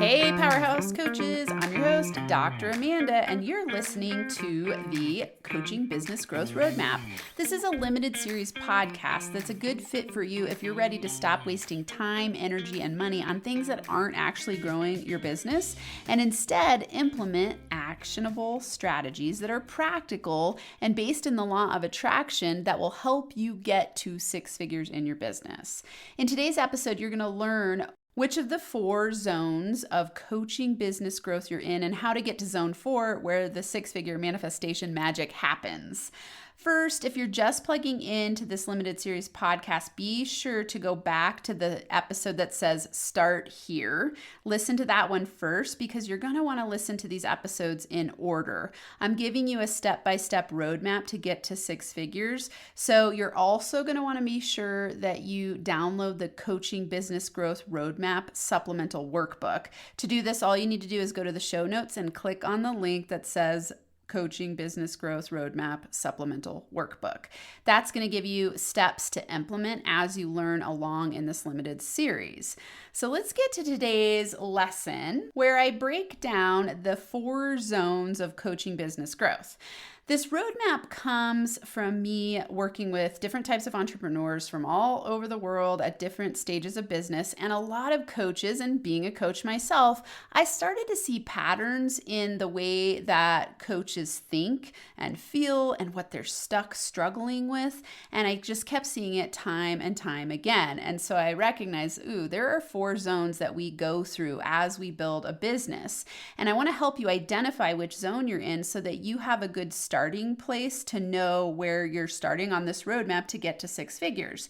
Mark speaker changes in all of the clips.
Speaker 1: Hey, Powerhouse Coaches. I'm your host, Dr. Amanda, and you're listening to the Coaching Business Growth Roadmap. This is a limited series podcast that's a good fit for you if you're ready to stop wasting time, energy, and money on things that aren't actually growing your business and instead implement actionable strategies that are practical and based in the law of attraction that will help you get to six figures in your business. In today's episode, you're going to learn which of the 4 zones of coaching business growth you're in and how to get to zone 4 where the six-figure manifestation magic happens. First, if you're just plugging into this limited series podcast, be sure to go back to the episode that says start here. Listen to that one first because you're going to want to listen to these episodes in order. I'm giving you a step-by-step roadmap to get to six figures. So you're also going to want to be sure that you download the Coaching Business Growth Roadmap supplemental workbook. To do this, all you need to do is go to the show notes and click on the link that says Coaching Business Growth Roadmap Supplemental Workbook. That's going to give you steps to implement as you learn along in this limited series. So let's get to today's lesson where I break down the 4 zones of coaching business growth. This roadmap comes from me working with different types of entrepreneurs from all over the world at different stages of business and a lot of coaches, and being a coach myself, I started to see patterns in the way that coaches think and feel and what they're struggling with. And I just kept seeing it time and time again. And so I recognized, there are 4 zones that we go through as we build a business. And I want to help you identify which zone you're in so that you have a good starting place to know where you're starting on this roadmap to get to six figures.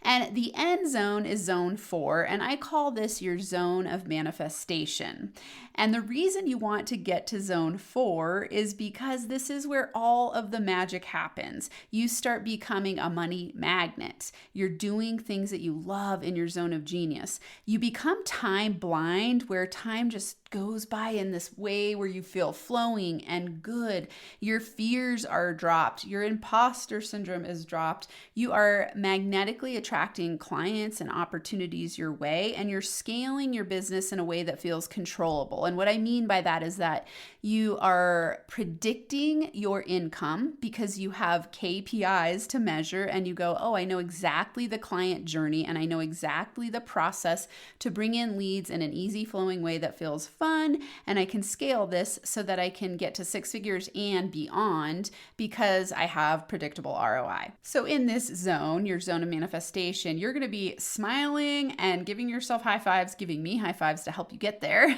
Speaker 1: And the end zone is zone 4, and I call this your zone of manifestation. And the reason you want to get to zone 4 is because this is where all of the magic happens. You start becoming a money magnet. You're doing things that you love in your zone of genius. You become time blind, where time just goes by in this way where you feel flowing and good. Your fears are dropped. Your imposter syndrome is dropped. You are magnetically attracting clients and opportunities your way, and you're scaling your business in a way that feels controllable. And what I mean by that is that you are predicting your income because you have KPIs to measure, and you go, I know exactly the client journey, and I know exactly the process to bring in leads in an easy flowing way that feels fun, and I can scale this so that I can get to six figures and beyond because I have predictable ROI. So in this zone, your zone of manifestation, you're going to be smiling and giving yourself high fives, giving me high fives to help you get there.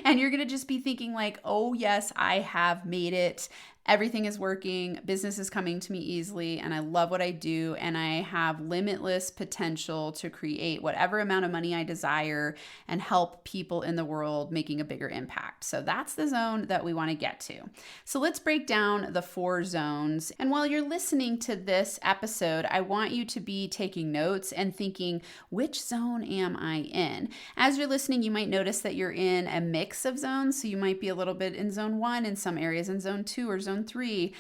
Speaker 1: And you're going to just be thinking like, oh yes, I have made it. Everything is working, business is coming to me easily, and I love what I do, and I have limitless potential to create whatever amount of money I desire and help people in the world making a bigger impact. So that's the zone that we want to get to. So let's break down the 4 zones. And while you're listening to this episode, I want you to be taking notes and thinking, which zone am I in? As you're listening, you might notice that you're in a mix of zones. So you might be a little bit in zone 1 in some areas, in zone 2 or zone 3.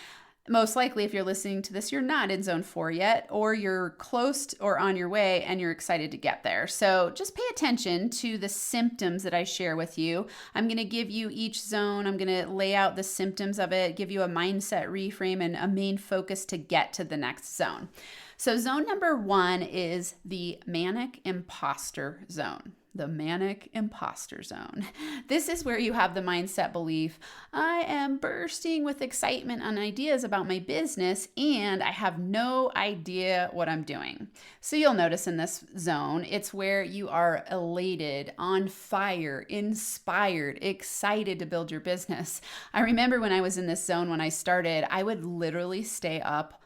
Speaker 1: Most likely, if you're listening to this, you're not in zone 4 yet, or you're close or on your way and you're excited to get there. So just pay attention to the symptoms that I share with you. I'm going to give you each zone. I'm going to lay out the symptoms of it, give you a mindset reframe and a main focus to get to the next zone. So zone number 1 is the Manic Imposter zone. The Manic Imposter zone. This is where you have the mindset belief, I am bursting with excitement and ideas about my business and I have no idea what I'm doing. So you'll notice in this zone, it's where you are elated, on fire, inspired, excited to build your business. I remember when I was in this zone when I started, I would literally stay up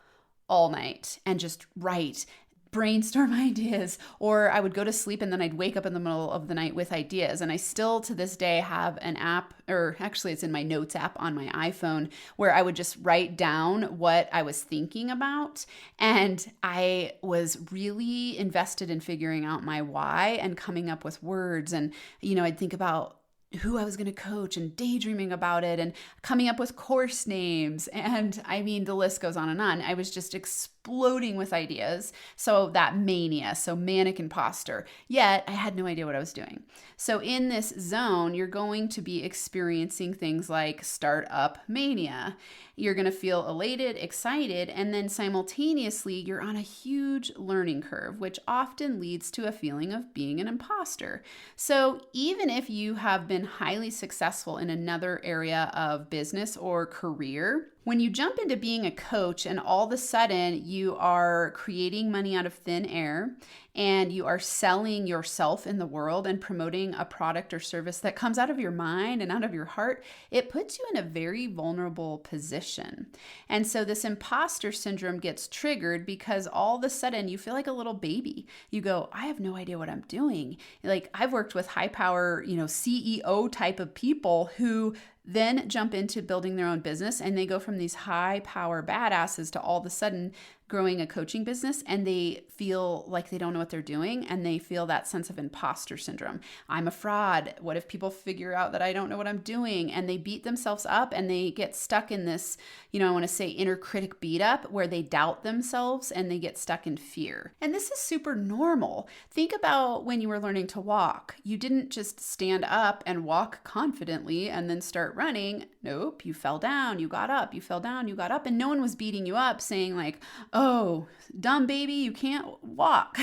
Speaker 1: all night and just write, brainstorm ideas, or I would go to sleep and then I'd wake up in the middle of the night with ideas. And I still to this day have an app, or actually it's in my notes app on my iPhone, where I would just write down what I was thinking about. And I was really invested in figuring out my why and coming up with words. And, I'd think about who I was going to coach and daydreaming about it and coming up with course names. And I mean, the list goes on and on. I was just exploding with ideas. So that mania, so manic imposter, yet I had no idea what I was doing. So in this zone, you're going to be experiencing things like startup mania. You're going to feel elated, excited, and then simultaneously you're on a huge learning curve, which often leads to a feeling of being an imposter. So even if you have been highly successful in another area of business or career, when you jump into being a coach and all of a sudden you are creating money out of thin air and you are selling yourself in the world and promoting a product or service that comes out of your mind and out of your heart, it puts you in a very vulnerable position. And so this imposter syndrome gets triggered because all of a sudden you feel like a little baby. You go, I have no idea what I'm doing. Like I've worked with high power, CEO type of people who then jump into building their own business, and they go from these high power badasses to all of a sudden growing a coaching business, and they feel like they don't know what they're doing, and they feel that sense of imposter syndrome. I'm a fraud. What if people figure out that I don't know what I'm doing? And they beat themselves up, and they get stuck in this, I want to say inner critic beat up, where they doubt themselves and they get stuck in fear. And this is super normal. Think about when you were learning to walk. You didn't just stand up and walk confidently and then start running. Nope, you fell down, you got up, you fell down, you got up, and no one was beating you up saying like, oh, dumb baby, you can't walk.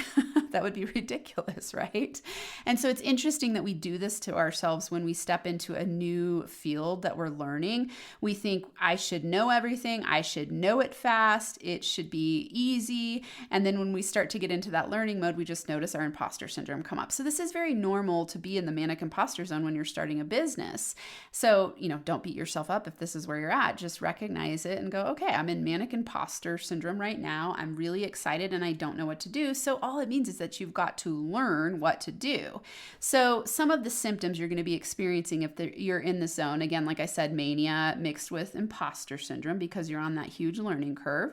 Speaker 1: That would be ridiculous, right? And so it's interesting that we do this to ourselves when we step into a new field that we're learning. We think, I should know everything. I should know it fast. It should be easy. And then when we start to get into that learning mode, we just notice our imposter syndrome come up. So this is very normal to be in the manic imposter zone when you're starting a business. So, don't beat yourself up if this is where you're at. Just recognize it and go, okay, I'm in manic imposter syndrome right now. I'm really excited and I don't know what to do. So all it means is that you've got to learn what to do. So some of the symptoms you're going to be experiencing if you're in the zone, again, like I said, mania mixed with imposter syndrome because you're on that huge learning curve.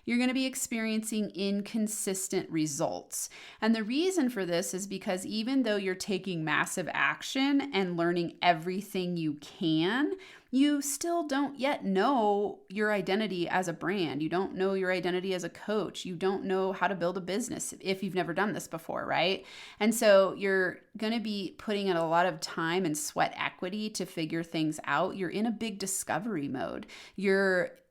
Speaker 1: You're going to be experiencing inconsistent results. And the reason for this is because even though you're taking massive action and learning everything you can, you still don't yet know your identity as a brand. You don't know your identity as a coach. You don't know how to build a business if you've never done this before, right? And so you're going to be putting in a lot of time and sweat equity to figure things out. You're in a big discovery mode.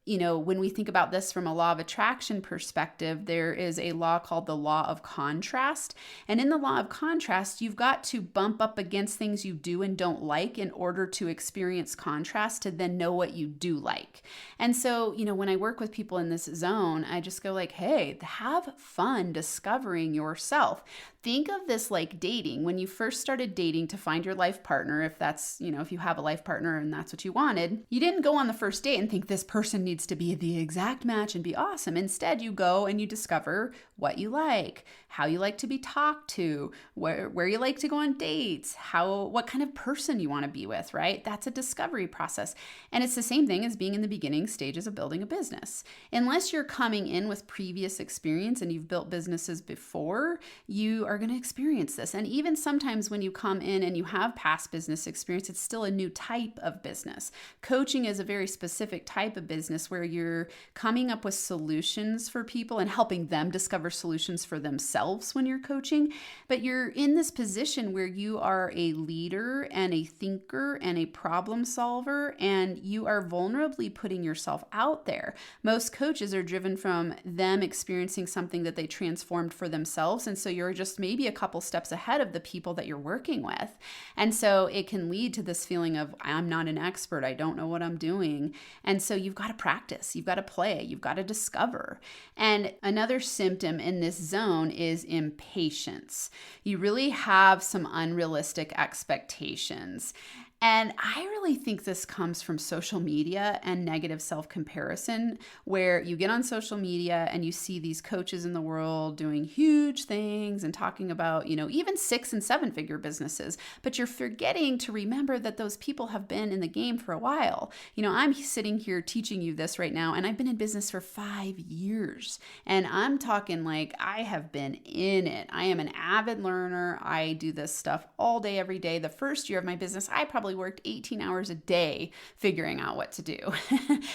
Speaker 1: When we think about this from a law of attraction perspective, there is a law called the law of contrast. And in the law of contrast, you've got to bump up against things you do and don't like in order to experience contrast to then know what you do like. And so, when I work with people in this zone, I just go like, hey, have fun discovering yourself. Think of this like dating. When you first started dating to find your life partner, if that's, if you have a life partner and that's what you wanted, you didn't go on the first date and think this person needs to be the exact match and be awesome. Instead, you go and you discover what you like, how you like to be talked to, where you like to go on dates, what kind of person you want to be with, right? That's a discovery process. And it's the same thing as being in the beginning stages of building a business. Unless you're coming in with previous experience and you've built businesses before, you are going to experience this. And even sometimes when you come in and you have past business experience, it's still a new type of business. Coaching is a very specific type of business where you're coming up with solutions for people and helping them discover solutions for themselves when you're coaching. But you're in this position where you are a leader and a thinker and a problem solver, and you are vulnerably putting yourself out there. Most coaches are driven from them experiencing something that they transformed for themselves. And so you're just maybe a couple steps ahead of the people that you're working with. And so it can lead to this feeling of, I'm not an expert. I don't know what I'm doing. And so you've got to practice. You've got to play. You've got to discover. And another symptom in this zone is impatience. You really have some unrealistic expectations. And I really think this comes from social media and negative self-comparison, where you get on social media and you see these coaches in the world doing huge things and talking about, even 6 and 7-figure businesses, but you're forgetting to remember that those people have been in the game for a while. I'm sitting here teaching you this right now, and I've been in business for 5 years, and I'm talking like I have been in it. I am an avid learner. I do this stuff all day, every day. The first year of my business, I probably worked 18 hours a day figuring out what to do.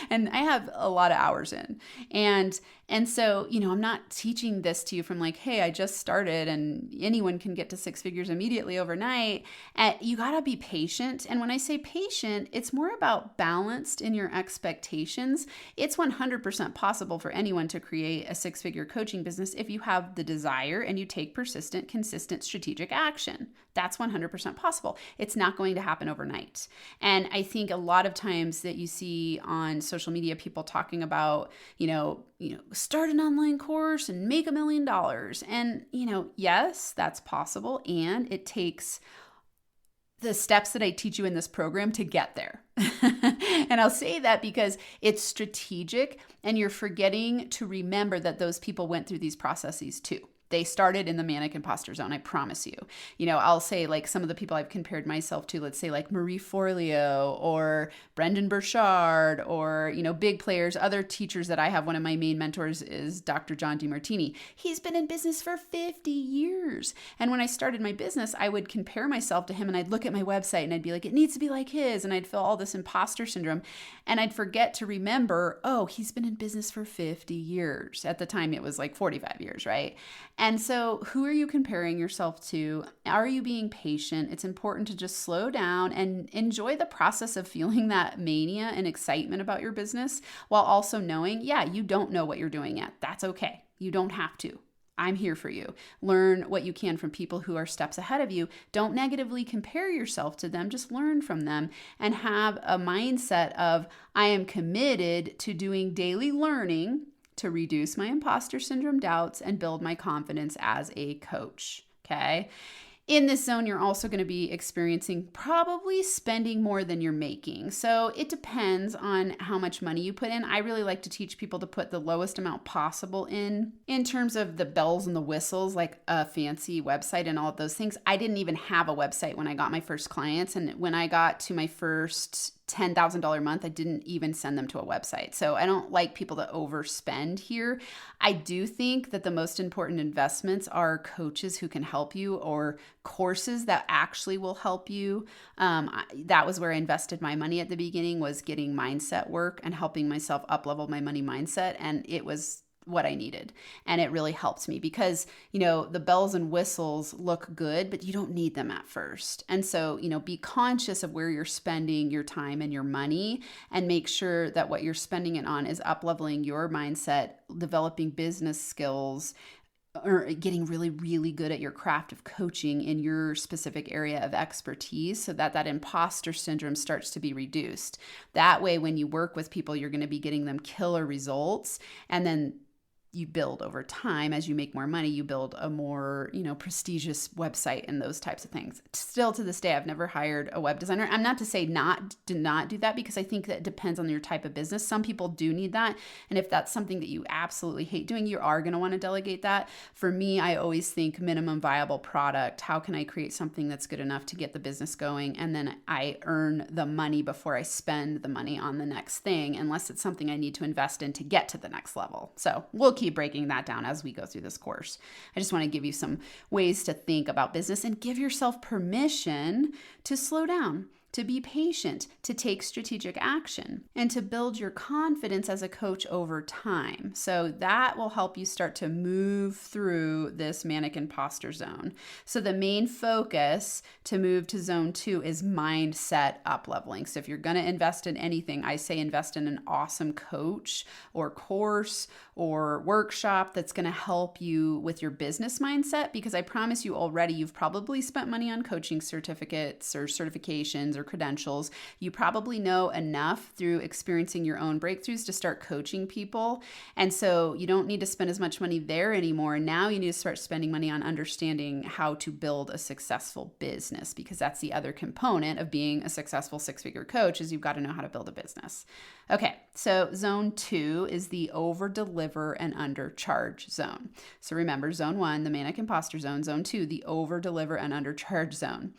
Speaker 1: And I have a lot of hours in. And so, I'm not teaching this to you from like, hey, I just started and anyone can get to 6 figures immediately overnight. You got to be patient. And when I say patient, it's more about balanced in your expectations. It's 100% possible for anyone to create a 6-figure coaching business if you have the desire and you take persistent, consistent, strategic action. That's 100% possible. It's not going to happen overnight. And I think a lot of times that you see on social media, people talking about, start an online course and make $1 million. And, yes, that's possible. And it takes the steps that I teach you in this program to get there. And I'll say that because it's strategic and you're forgetting to remember that those people went through these processes too. They started in the Manic Imposter zone, I promise you. I'll say like some of the people I've compared myself to, let's say like Marie Forleo or Brendan Burchard or, big players, other teachers that I have. One of my main mentors is Dr. John DeMartini. He's been in business for 50 years. And when I started my business, I would compare myself to him and I'd look at my website and I'd be like, it needs to be like his. And I'd feel all this imposter syndrome. And I'd forget to remember, oh, he's been in business for 50 years. At the time, it was like 45 years, right? And so who are you comparing yourself to? Are you being patient? It's important to just slow down and enjoy the process of feeling that mania and excitement about your business while also knowing, you don't know what you're doing yet. That's okay. You don't have to. I'm here for you. Learn what you can from people who are steps ahead of you. Don't negatively compare yourself to them. Just learn from them and have a mindset of, I am committed to doing daily learning to reduce my imposter syndrome doubts and build my confidence as a coach. Okay. In this zone, you're also going to be experiencing probably spending more than you're making. So it depends on how much money you put in. I really like to teach people to put the lowest amount possible in terms of the bells and the whistles, like a fancy website and all of those things. I didn't even have a website when I got my first clients. And when I got to my first $10,000 a month, I didn't even send them to a website. So I don't like people to overspend here. I do think that the most important investments are coaches who can help you or courses that actually will help you. That was where I invested my money at the beginning, was getting mindset work and helping myself up-level my money mindset. And it was what I needed. And it really helped me because, the bells and whistles look good, but you don't need them at first. And so, be conscious of where you're spending your time and your money and make sure that what you're spending it on is up-leveling your mindset, developing business skills, or getting really, really good at your craft of coaching in your specific area of expertise so that imposter syndrome starts to be reduced. That way, when you work with people, you're going to be getting them killer results. And then you build over time. As you make more money, you build a more, prestigious website and those types of things. Still to this day, I've never hired a web designer. I'm not to say do not do that, because I think that it depends on your type of business. Some people do need that. And if that's something that you absolutely hate doing, you are going to want to delegate that. For me, I always think minimum viable product. How can I create something that's good enough to get the business going? And then I earn the money before I spend the money on the next thing, unless it's something I need to invest in to get to the next level. So we'll keep breaking that down as we go through this course. I just want to give you some ways to think about business and give yourself permission to slow down, to be patient, to take strategic action, and to build your confidence as a coach over time. So that will help you start to move through this manic imposter zone. So the main focus to move to zone 2 is mindset up-leveling. So if you're going to invest in anything, I say invest in an awesome coach or course or workshop that's going to help you with your business mindset, because I promise you already, you've probably spent money on coaching certificates or certifications or credentials. You probably know enough through experiencing your own breakthroughs to start coaching people. And so you don't need to spend as much money there anymore. Now you need to start spending money on understanding how to build a successful business, because that's the other component of being a successful six-figure coach, is you've got to know how to build a business. Okay, so zone 2 is the over-deliver and undercharge zone. So remember, zone 1, the Manic Imposter zone. Zone 2, the over-deliver and undercharge zone.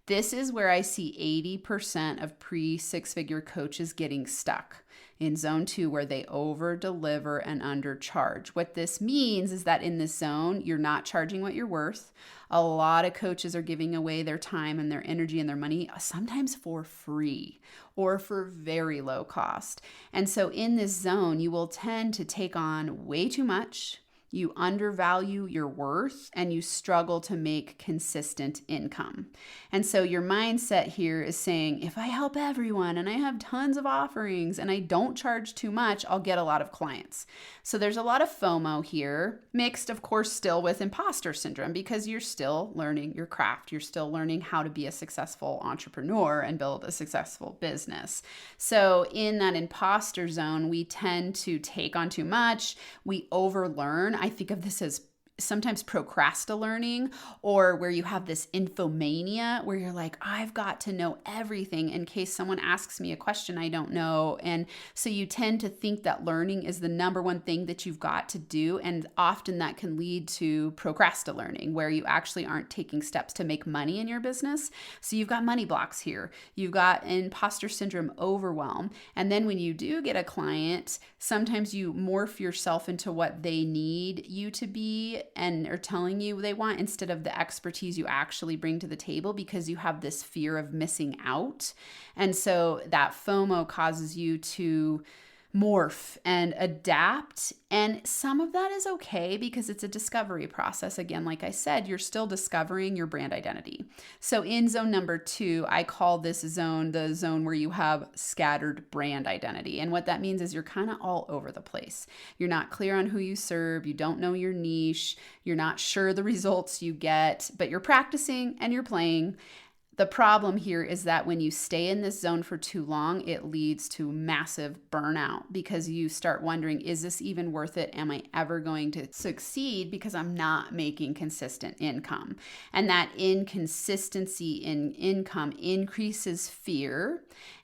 Speaker 1: This is where I see 80% of pre-six-figure coaches getting stuck, in zone 2, where they over-deliver and undercharge. What this means is that in this zone, you're not charging what you're worth. A lot of coaches are giving away their time and their energy and their money, sometimes for free or for very low cost. And so in this zone, you will tend to take on way too much. You undervalue your worth, and you struggle to make consistent income. And so your mindset here is saying, if I help everyone and I have tons of offerings and I don't charge too much, I'll get a lot of clients. So there's a lot of FOMO here, mixed, of course, still with imposter syndrome, because you're still learning your craft. You're still learning how to be a successful entrepreneur and build a successful business. So in that imposter zone, we tend to take on too much. We overlearn. I think of this as sometimes procrastinating, or where you have this infomania where you're like, I've got to know everything in case someone asks me a question I don't know. And so you tend to think that learning is the number one thing that you've got to do. And often that can lead to procrastinating, where you actually aren't taking steps to make money in your business. So you've got money blocks here. You've got imposter syndrome overwhelm. And then when you do get a client, sometimes you morph yourself into what they need you to be and are telling you they want, instead of the expertise you actually bring to the table, because you have this fear of missing out. And so that FOMO causes you to morph and adapt. And some of that is okay, because it's a discovery process. Again, like I said, you're still discovering your brand identity. So in zone number 2, I call this zone the zone where you have scattered brand identity. And what that means is you're kind of all over the place. You're not clear on who you serve. You don't know your niche. You're not sure the results you get, but you're practicing and you're playing. The problem here is that when you stay in this zone for too long, it leads to massive burnout, because you start wondering, is this even worth it? Am I ever going to succeed, because I'm not making consistent income? And that inconsistency in income increases fear.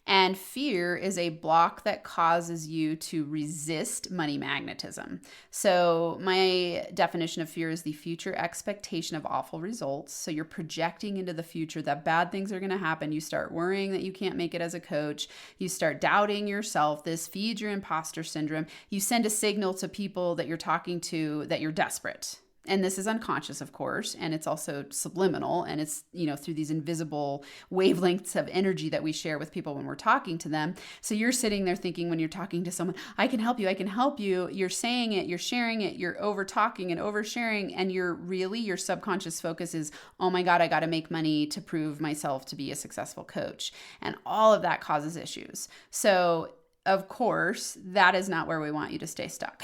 Speaker 1: And fear is a block that causes you to resist money magnetism. So my definition of fear is the future expectation of awful results. So you're projecting into the future that bad things are going to happen. You start worrying that you can't make it as a coach. You start doubting yourself. This feeds your imposter syndrome. You send a signal to people that you're talking to that you're desperate. And this is unconscious, of course, and it's also subliminal, and it's, through these invisible wavelengths of energy that we share with people when we're talking to them. So you're sitting there thinking, when you're talking to someone, I can help you, I can help you. You're saying it, you're sharing it, you're over talking and oversharing, and your subconscious focus is, oh my God, I got to make money to prove myself to be a successful coach. And all of that causes issues. So of course, that is not where we want you to stay stuck.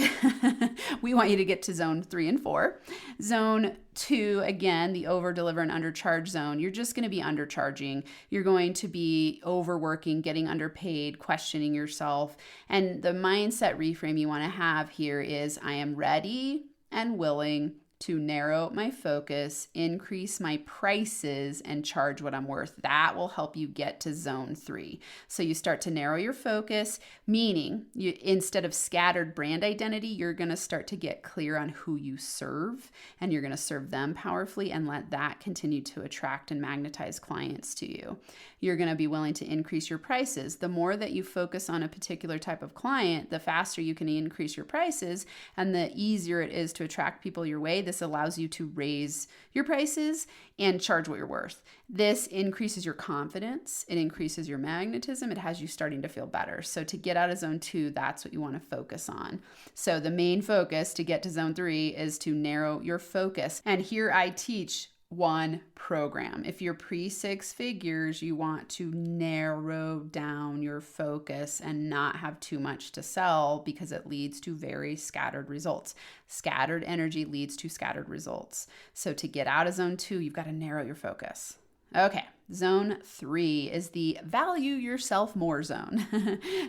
Speaker 1: We want you to get to zone 3 and 4. Zone 2, again, the over deliver and undercharge zone. You're just going to be undercharging. You're going to be overworking, getting underpaid, questioning yourself. And the mindset reframe you want to have here is, I am ready and willing to narrow my focus, increase my prices, and charge what I'm worth. That will help you get to zone 3. So you start to narrow your focus, meaning instead of scattered brand identity, you're going to start to get clear on who you serve, and you're going to serve them powerfully and let that continue to attract and magnetize clients to you. You're going to be willing to increase your prices. The more that you focus on a particular type of client, the faster you can increase your prices, and the easier it is to attract people your way. This allows you to raise your prices and charge what you're worth. This increases your confidence. It increases your magnetism. It has you starting to feel better. So to get out of zone 2, that's what you want to focus on. So the main focus to get to zone 3 is to narrow your focus. And here I teach one program. If you're pre-6 figures, you want to narrow down your focus and not have too much to sell, because it leads to very scattered results. Scattered energy leads to scattered results. So to get out of zone 2, you've got to narrow your focus. Okay, Zone 3 is the value yourself more zone.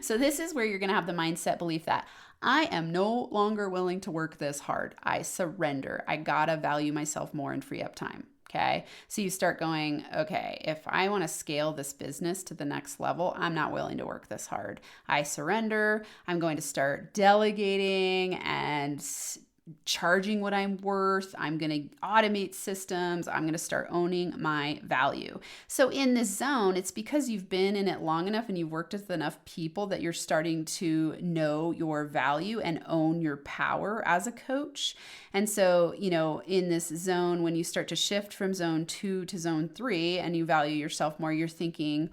Speaker 1: So this is where you're going to have the mindset belief that I am no longer willing to work this hard. I surrender. I gotta value myself more and free up time. Okay. So you start going, okay, if I want to scale this business to the next level, I'm not willing to work this hard. I surrender. I'm going to start delegating and charging what I'm worth. I'm going to automate systems. I'm going to start owning my value. So in this zone, it's because you've been in it long enough and you've worked with enough people that you're starting to know your value and own your power as a coach. And so, in this zone, when you start to shift from zone 2 to zone 3 and you value yourself more, you're thinking,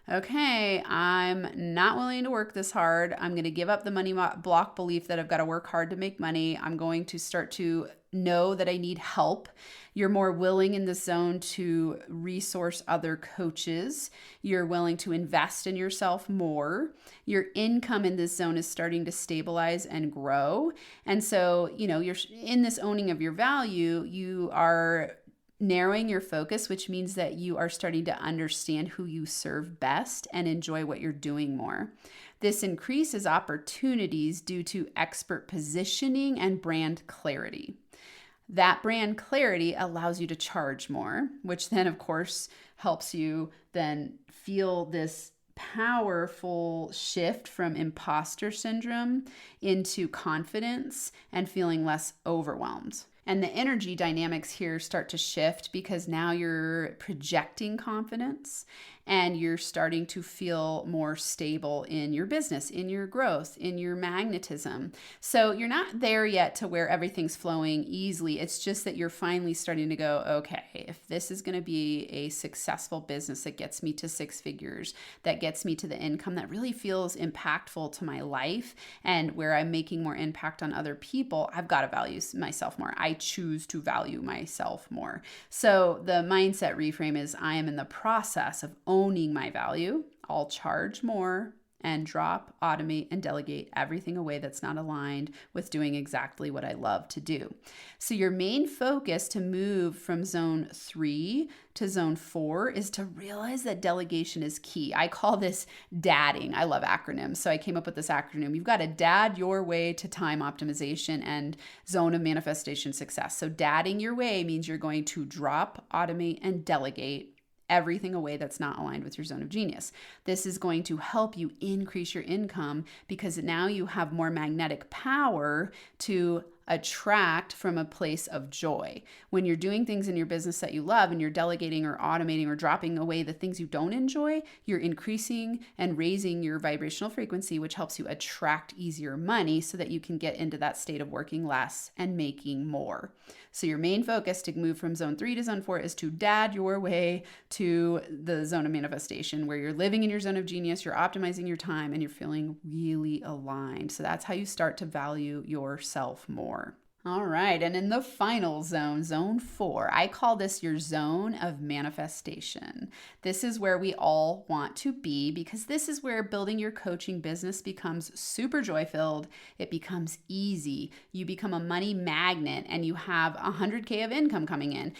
Speaker 1: okay, I'm not willing to work this hard. I'm going to give up the money block belief that I've got to work hard to make money. I'm going to start to know that I need help. You're more willing in this zone to resource other coaches. You're willing to invest in yourself more. Your income in this zone is starting to stabilize and grow. And so, you're in this owning of your value, you are narrowing your focus, which means that you are starting to understand who you serve best and enjoy what you're doing more. This increases opportunities due to expert positioning and brand clarity. That brand clarity allows you to charge more, which then, of course, helps you then feel this powerful shift from imposter syndrome into confidence and feeling less overwhelmed. And the energy dynamics here start to shift because now you're projecting confidence and you're starting to feel more stable in your business, in your growth, in your magnetism. So you're not there yet to where everything's flowing easily. It's just that you're finally starting to go, okay, if this is going to be a successful business that gets me to 6 figures, that gets me to the income that really feels impactful to my life and where I'm making more impact on other people, I've got to value myself more. I choose to value myself more. So the mindset reframe is I am in the process of owning my value. I'll charge more and drop, automate, and delegate everything away that's not aligned with doing exactly what I love to do. So your main focus to move from zone 3 to zone 4 is to realize that delegation is key. I call this dadding. I love acronyms. So I came up with this acronym. You've got to dad your way to time optimization and zone of manifestation success. So dadding your way means you're going to drop, automate, and delegate everything away that's not aligned with your zone of genius. This is going to help you increase your income because now you have more magnetic power to attract from a place of joy. When you're doing things in your business that you love and you're delegating or automating or dropping away the things you don't enjoy, you're increasing and raising your vibrational frequency, which helps you attract easier money so that you can get into that state of working less and making more. So your main focus to move from zone 3 to zone 4 is to dad your way to the zone of manifestation where you're living in your zone of genius, you're optimizing your time, and you're feeling really aligned. So that's how you start to value yourself more. All right. And in the final zone, zone 4, I call this your zone of manifestation. This is where we all want to be because this is where building your coaching business becomes super joy-filled. It becomes easy. You become a money magnet and you have $100K of income coming in.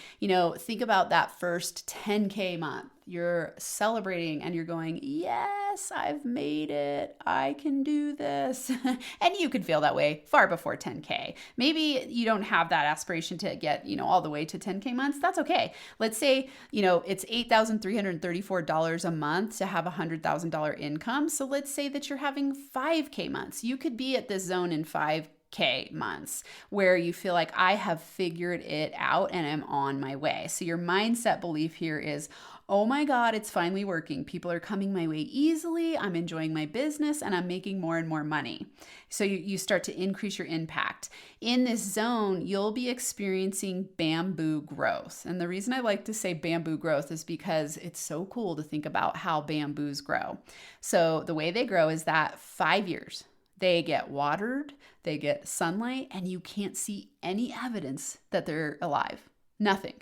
Speaker 1: Think about that first $10K month. You're celebrating and you're going, yes, I've made it. I can do this. And you could feel that way far before 10K. Maybe you don't have that aspiration to get, all the way to 10K months. That's okay. Let's say, it's $8,334 a month to have $100,000 income. So let's say that you're having 5K months. You could be at this zone in 5K months where you feel like I have figured it out and I'm on my way. So your mindset belief here is, oh my God, it's finally working. People are coming my way easily. I'm enjoying my business and I'm making more and more money. So you start to increase your impact. In this zone, you'll be experiencing bamboo growth. And the reason I like to say bamboo growth is because it's so cool to think about how bamboos grow. So the way they grow is that 5 years, they get watered, they get sunlight, and you can't see any evidence that they're alive. Nothing.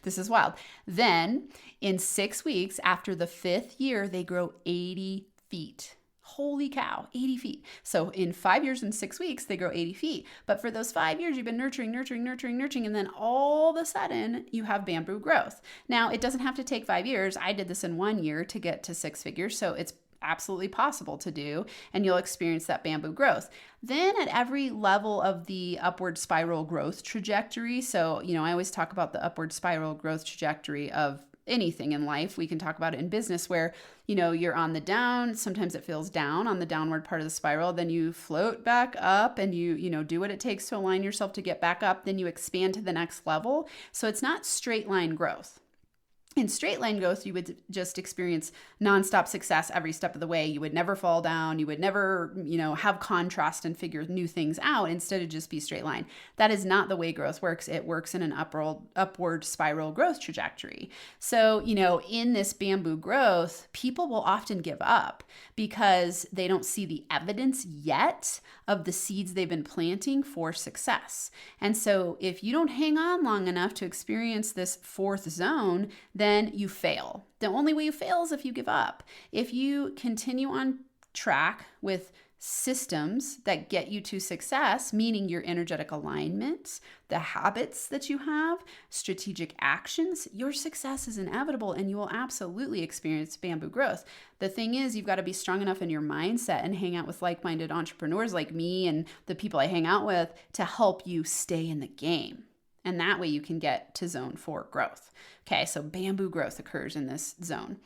Speaker 1: This is wild. Then in 6 weeks after the 5th year, they grow 80 feet. Holy cow, 80 feet. So in 5 years and 6 weeks, they grow 80 feet. But for those 5 years, you've been nurturing, and then all of a sudden you have bamboo growth. Now, it doesn't have to take 5 years. I did this in 1 year to get to 6 figures. So it's absolutely possible to do, and you'll experience that bamboo growth. Then at every level of the upward spiral growth trajectory, so, I always talk about the upward spiral growth trajectory of anything in life. We can talk about it in business where, you're on the down. Sometimes it feels down on the downward part of the spiral. Then you float back up and you do what it takes to align yourself to get back up. Then you expand to the next level. So it's not straight line growth. In straight line growth, you would just experience nonstop success every step of the way. You would never fall down. You would never, have contrast and figure new things out. Instead of just be straight line. That is not the way growth works. It works in an upward spiral growth trajectory. So, in this bamboo growth, people will often give up because they don't see the evidence yet of the seeds they've been planting for success. And so if you don't hang on long enough to experience this fourth zone, then you fail. The only way you fail is if you give up. If you continue on track with systems that get you to success, meaning your energetic alignment, the habits that you have, strategic actions, your success is inevitable and you will absolutely experience bamboo growth. The thing is, you've got to be strong enough in your mindset and hang out with like-minded entrepreneurs like me and the people I hang out with to help you stay in the game. And that way you can get to zone 4 growth. Okay, so bamboo growth occurs in this zone.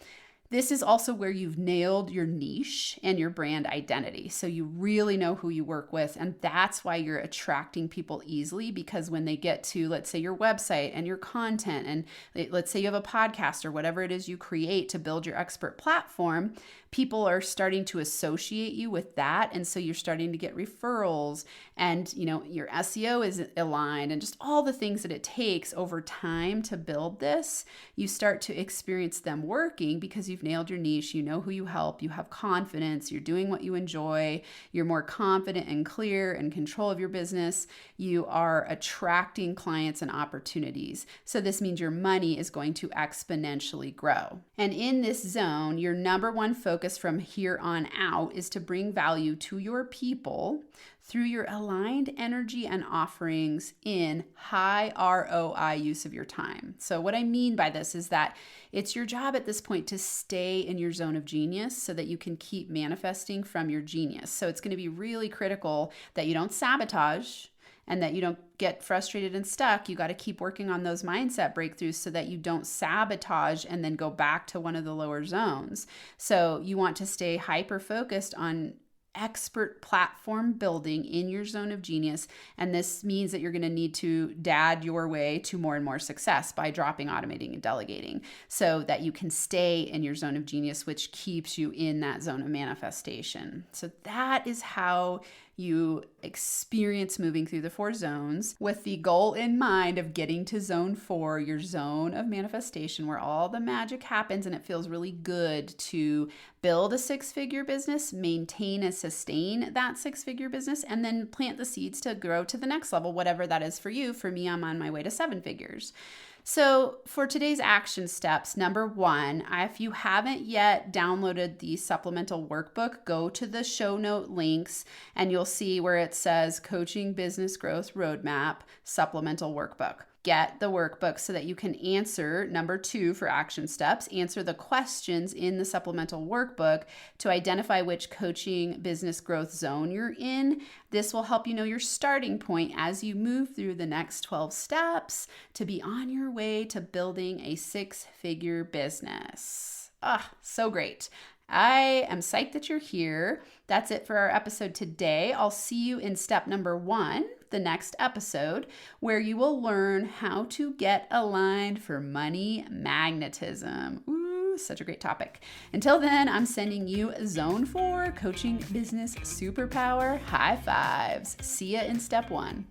Speaker 1: This is also where you've nailed your niche and your brand identity. So you really know who you work with. And that's why you're attracting people easily, because when they get to, let's say, your website and your content, and let's say you have a podcast or whatever it is you create to build your expert platform, people are starting to associate you with that. And so you're starting to get referrals and, your SEO is aligned and just all the things that it takes over time to build this. You start to experience them working because you've nailed your niche. You know who you help. You have confidence. You're doing what you enjoy. You're more confident and clear and control of your business. You are attracting clients and opportunities. So this means your money is going to exponentially grow. And in this zone, your number one focus from here on out is to bring value to your people through your aligned energy and offerings in high ROI use of your time. So what I mean by this is that it's your job at this point to stay in your zone of genius so that you can keep manifesting from your genius. So it's going to be really critical that you don't sabotage and that you don't get frustrated and stuck. You got to keep working on those mindset breakthroughs so that you don't sabotage and then go back to one of the lower zones. So you want to stay hyper focused on expert platform building in your zone of genius. And this means that you're going to need to dad your way to more and more success by dropping, automating, and delegating so that you can stay in your zone of genius, which keeps you in that zone of manifestation. So that is how you experience moving through the 4 zones with the goal in mind of getting to zone 4, your zone of manifestation, where all the magic happens and it feels really good to build a 6-figure business, maintain and sustain that 6-figure business, and then plant the seeds to grow to the next level, whatever that is for you. For me, I'm on my way to 7 figures. So for today's action steps, number 1, if you haven't yet downloaded the supplemental workbook, go to the show note links and you'll see where it says Coaching Business Growth Roadmap Supplemental Workbook. Get the workbook so that you can answer, number 2 for action steps, answer the questions in the supplemental workbook to identify which coaching business growth zone you're in. This will help you know your starting point as you move through the next 12 steps to be on your way to building a 6-figure business. So great. I am psyched that you're here. That's it for our episode today. I'll see you in step number 1, the next episode, where you will learn how to get aligned for money magnetism. Ooh, such a great topic. Until then, I'm sending you Zone 4 Coaching Business Superpower high fives. See ya in step 1.